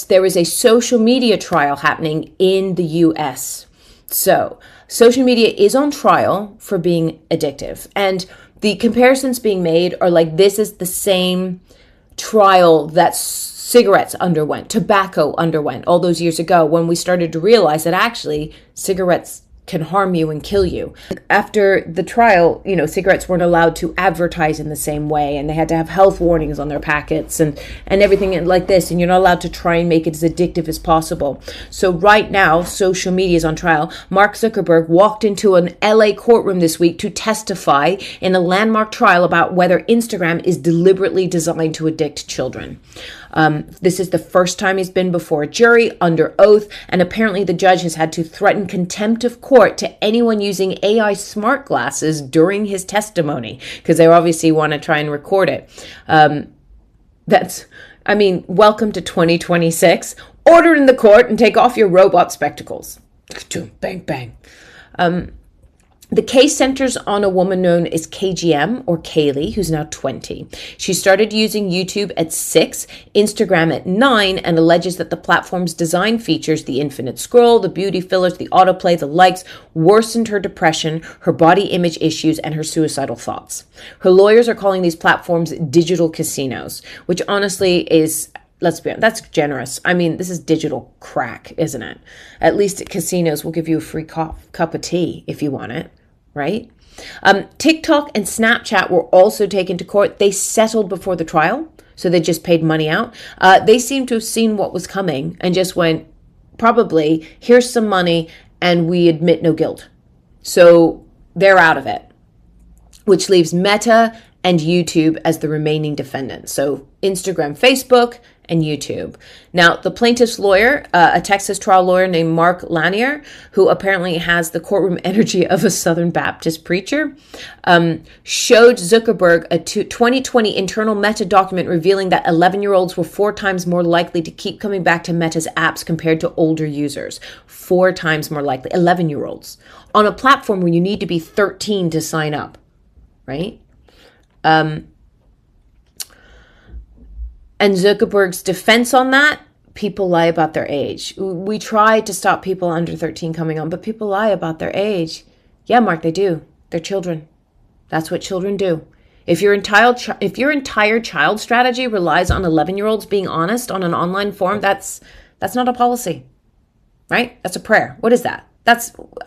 There is a social media trial happening in the US. So social media is on trial for being addictive. And the comparisons being made are like, this is the same trial that cigarettes underwent, tobacco underwent all those years ago, when we started to realize that actually cigarettes can harm you and kill you. After the trial, cigarettes weren't allowed to advertise in the same way, and they had to have health warnings on their packets and everything like this, and you're not allowed to try and make it as addictive as possible. So right now, social media is on trial. Mark Zuckerberg walked into an LA courtroom this week to testify in a landmark trial about whether Instagram is deliberately designed to addict children. This is the first time he's been before a jury under oath, and apparently the judge has had to threaten contempt of court to anyone using AI smart glasses during his testimony, because they obviously want to try and record it. Welcome to 2026. Order in the court and take off your robot spectacles. Bang, bang. The case centers on a woman known as KGM, or Kaylee, who's now 20. She started using YouTube at 6, Instagram at 9, and alleges that the platform's design features, the infinite scroll, the beauty fillers, the autoplay, the likes, worsened her depression, her body image issues, and her suicidal thoughts. Her lawyers are calling these platforms digital casinos, which honestly is... Let's be honest, that's generous. This is digital crack, isn't it? At least at casinos, we'll give you a free cup of tea if you want it, right? TikTok and Snapchat were also taken to court. They settled before the trial, so they just paid money out. They seem to have seen what was coming and just went, probably, here's some money, and we admit no guilt. So they're out of it, which leaves Meta and YouTube as the remaining defendants. So Instagram, Facebook, and YouTube. Now, the plaintiff's lawyer, a Texas trial lawyer named Mark Lanier, who apparently has the courtroom energy of a Southern Baptist preacher, showed Zuckerberg a 2020 internal Meta document revealing that 11-year-olds were 4 times more likely to keep coming back to Meta's apps compared to older users. 4 times more likely. 11-year-olds. On a platform where you need to be 13 to sign up, right? And Zuckerberg's defense on that, people lie about their age. We try to stop people under 13 coming on, but people lie about their age. Yeah, Mark, they do. They're children. That's what children do. If your entire child strategy relies on 11-year-olds being honest on an online forum, that's not a policy, right? That's a prayer. What is that?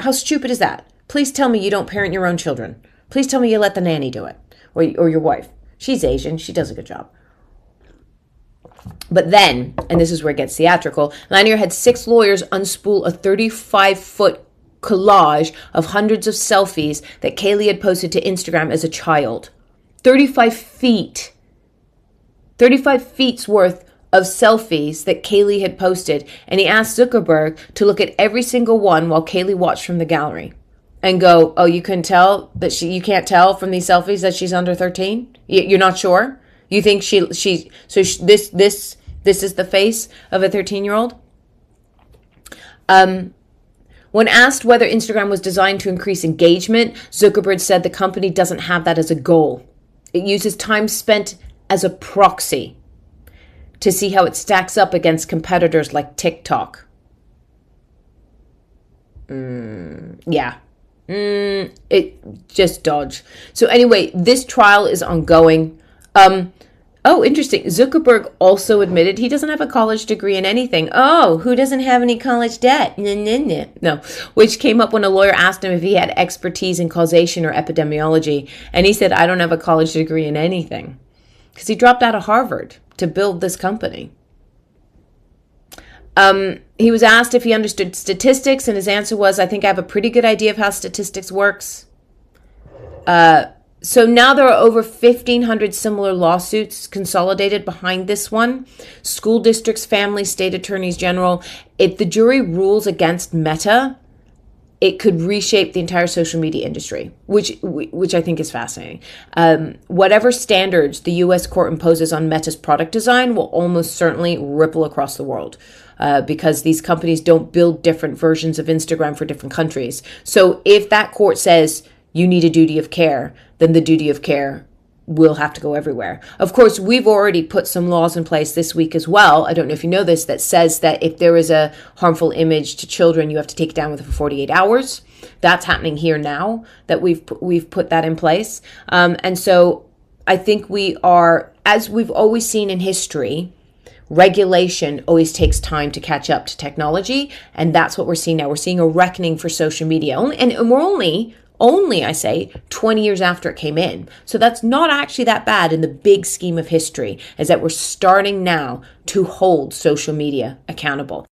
How stupid is that? Please tell me you don't parent your own children. Please tell me you let the nanny do it, or your wife. She's Asian. She does a good job. But then, and this is where it gets theatrical, Lanier had 6 lawyers unspool a 35-foot collage of hundreds of selfies that Kaylee had posted to Instagram as a child. 35 feet. 35 feet's worth of selfies that Kaylee had posted. And he asked Zuckerberg to look at every single one while Kaylee watched from the gallery and go, oh, you couldn't tell that you can't tell from these selfies that she's under 13? You're not sure? You think this is the face of a 13-year-old? When asked whether Instagram was designed to increase engagement, Zuckerberg said the company doesn't have that as a goal. It uses time spent as a proxy to see how it stacks up against competitors like TikTok. It just dodge. So anyway, this trial is ongoing. Oh, interesting. Zuckerberg also admitted he doesn't have a college degree in anything. Oh, who doesn't have any college debt? No, which came up when a lawyer asked him if he had expertise in causation or epidemiology. And he said, I don't have a college degree in anything. Because he dropped out of Harvard to build this company. He was asked if he understood statistics, and his answer was, I think I have a pretty good idea of how statistics works. So now there are over 1,500 similar lawsuits consolidated behind this one. School districts, families, state attorneys general. If the jury rules against Meta, it could reshape the entire social media industry, which I think is fascinating. Whatever standards the U.S. court imposes on Meta's product design will almost certainly ripple across the world. Because these companies don't build different versions of Instagram for different countries. So if that court says you need a duty of care, then the duty of care will have to go everywhere. Of course, we've already put some laws in place this week as well. I don't know if you know this, that says that if there is a harmful image to children, you have to take it down within 48 hours. That's happening here now, that we've put that in place. And so I think we are, as we've always seen in history, regulation always takes time to catch up to technology. And that's what we're seeing now. We're seeing a reckoning for social media. And we're only, I say, 20 years after it came in. So that's not actually that bad in the big scheme of history, is that we're starting now to hold social media accountable.